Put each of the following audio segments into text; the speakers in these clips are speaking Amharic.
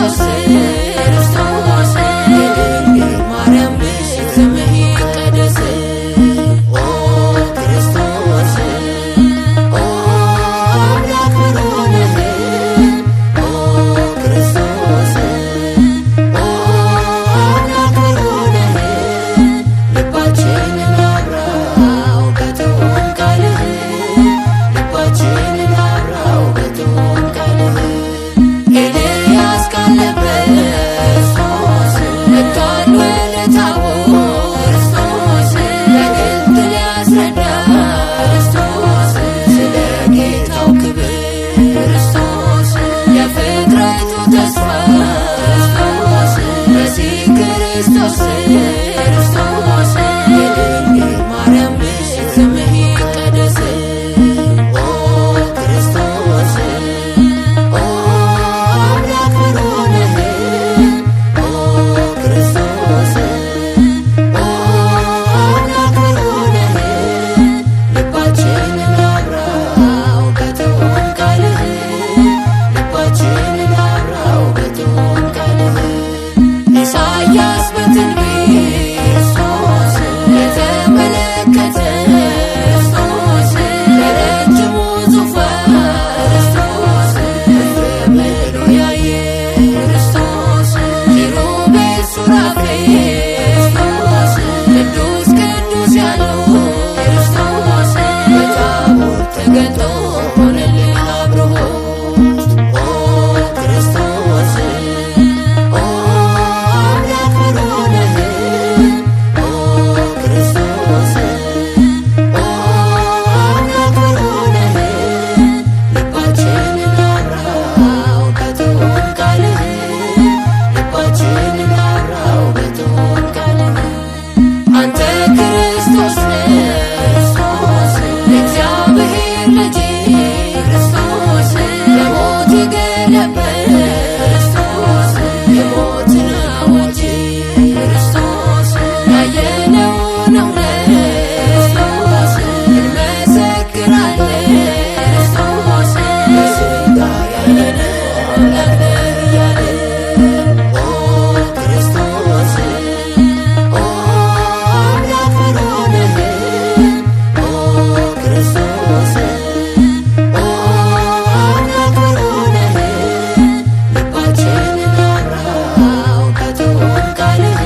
ክርስቶስ ክርስቶስ የድንግል ማርያም ልጅ ስምህ ይቀደስ። ኦ ክርስቶስ ኦ አምላክ ሆነህ ኦ ክርስቶስ ኦ አምላክ ሆነህ ልባችንን አብራው በትሆን ቃልህ ልባችንን አብራው በትሆን ቃልህ ኤልያስ ካለበት ክርስቶስ መጥቷል ወደ ታቦር ክርስቶስ በግልጥ ሊያስረዳ ክርስቶስ ስለ ጌታው ክብር ክርስቶስ የፍጥረቱ ተስፋ ክርስቶስ መሲህ ክርስቶስ ክርስቶስ የድንግል ማርያም ልጅ ስምህ ይቀደስ። ኦ ክርስቶስ ኦ አምላክ ሆነህ ኦ ክርስቶስ ኦ አምላክ ሆነህ ልባችንን አብራው በትሆን ቃልህ ልባችንን አብራው በትሆን ቃልህ ኢሳይያስ በትንቢት ክርስቶስ የተመለከተ ክርስቶስ ለረጅሙ ዙፋን ክርስቶስ ከፍ ብሎ ያየ ክርስቶስ ኪሩቤል ሱራፌል ክርስቶስ ቅዱስ ቅዱስ ያለው ክርስቶስ በታቦር ተገልጦ ሆነልን አብርሆት። ኦ ክርስቶስ ኦ አምላክ ሆነህ ኦ ክርስቶስ ኦ አምላክ ሆነህ ልባችንን አብራው በትሆን ቃልህ ልባችንን አብራው በትሆን ቃልህ አንተ ክርስቶስ ነህ ክርስቶስ የእግዚአብሔር ልጅ ክርስቶስ ለሞት የገለበት ክርስቶስ የሞትን አዋጅ ክርስቶስ ያየነውን እውነት ክርስቶስ እንመሰክራለን ክርስቶስ በሥጋ ያየነው አምላክ ነህ እያልን ኦ ክርስቶስ ኦ አምላክ ሆነህ ኦ ክርስቶስ ኦ አምላክ ሆነህ ልባችንን አብራው በትሆን ቃልህ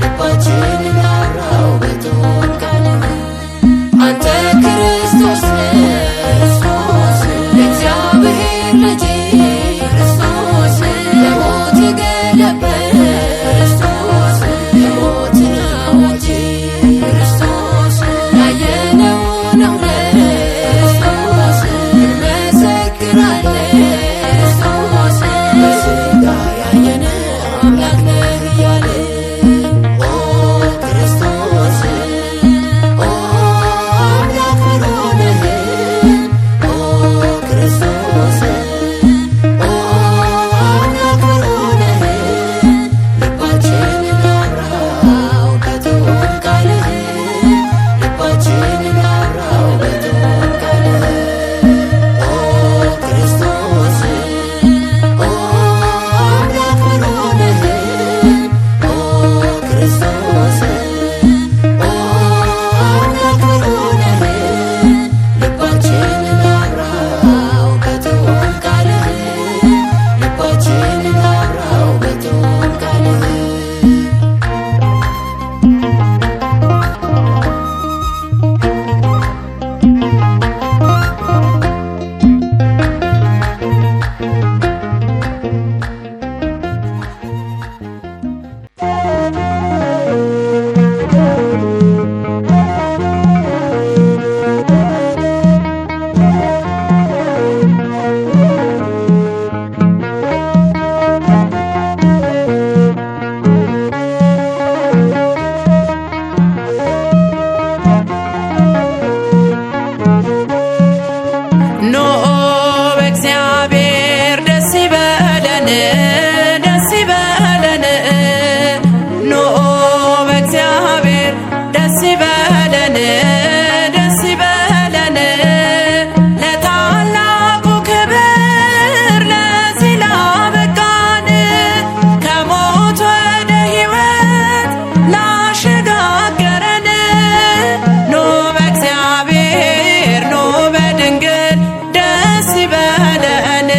ልባችንን አብራው በትሆን ቃልህ አንተ ክርስቶስ ነህ ክርስቶስ የእግዚአብሔር ልጅ ክርስቶስ ለሞት የገለበት ክርስቶስ የሞትን አዋጅ ክርስቶስ ያየነውን እውነት ክርስቶስ እንመሰክራለን ክርስቶስ በሥጋ ያየነው አምላክ ነህ እያልን ኦ ክርስቶስ ኦ አምላክ ሆነህ ኦ ክርስቶስ ይበለን።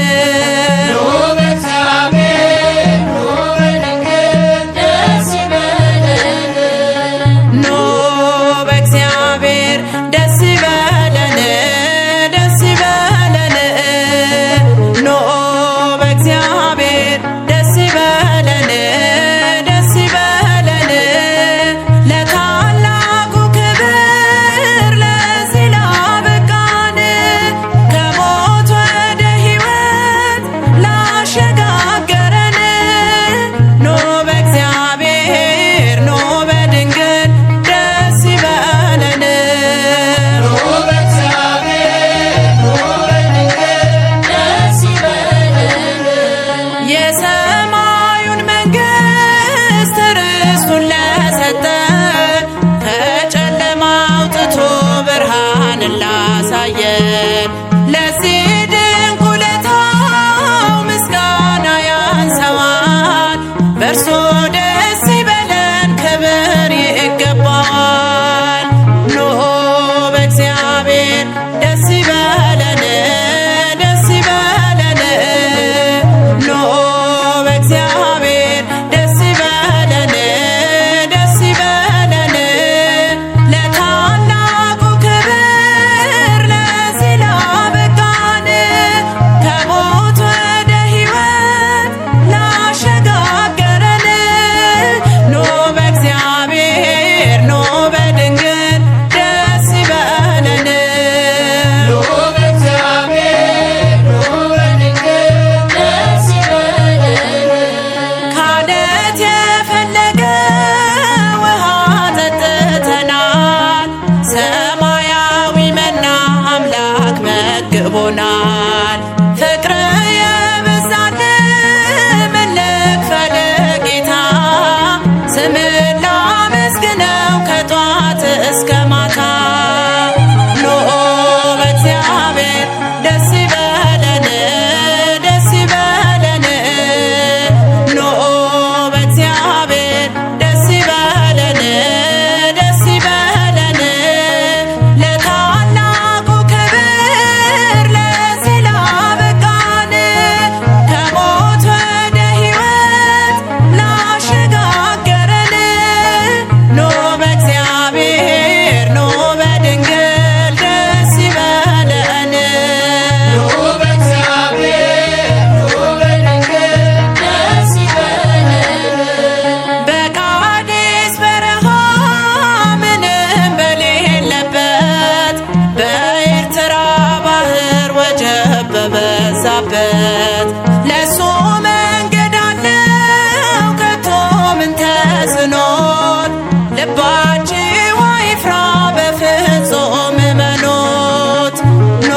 ሆናል ፍቅር የበዛል መልክፈለ ጌታ ስምን ላመስግነው ከጧት እስከ ማታ ኖ በእግዚአብሔር ደስ ይበለን ደስ ይበለን ኖ በእግዚአብሔር ደስ ይበለን ደስ ይበለን ለታላቁ ክብር ለዚህ ላበቃን ከሞት ወደ ሕይወት ላሸጋገረን ኖ በእግዚአብሔር ኖ በድንግል ደስ ይበለን ኖ በእግዚአብሔር ኖ በድንግል ደስ ይበለን በቃዴስ በረሃ ምንም በሌለበት በኤርትራ ባህር ወጀብ በበዛበት ለሱ መንገድ አለው ከቶ ምን ተስኖት ልባችሁ አይፍራ በፍጹም እመኑት ኖ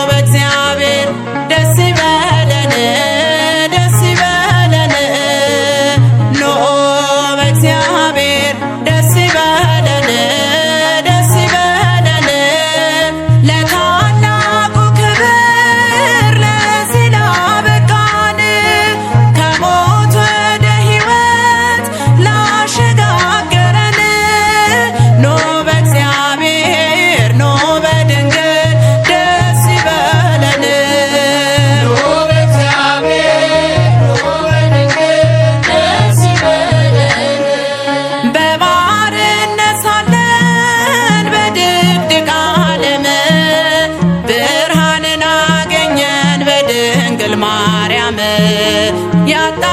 በእግዚአብሔር ደስ ይበለን ደስ ይበለን ኖ በእግዚአብሔር ደስ ይበለን ደስ ይበለን ለታላቁ ክብር ለዚህ ላበቃን ከሞት ወደ ሕይወት ላሸጋገረን ኖ በእግዚአብሔር ኖ በድንግል ደስ ይበለን ኖ በእግዚአብሔር ኖ በድንግል ደስ ይበለን በባርነት ሳለን በድቅድቅ ዓለም ብርሃንን አገኘን በድንግል ማርያም ያጣ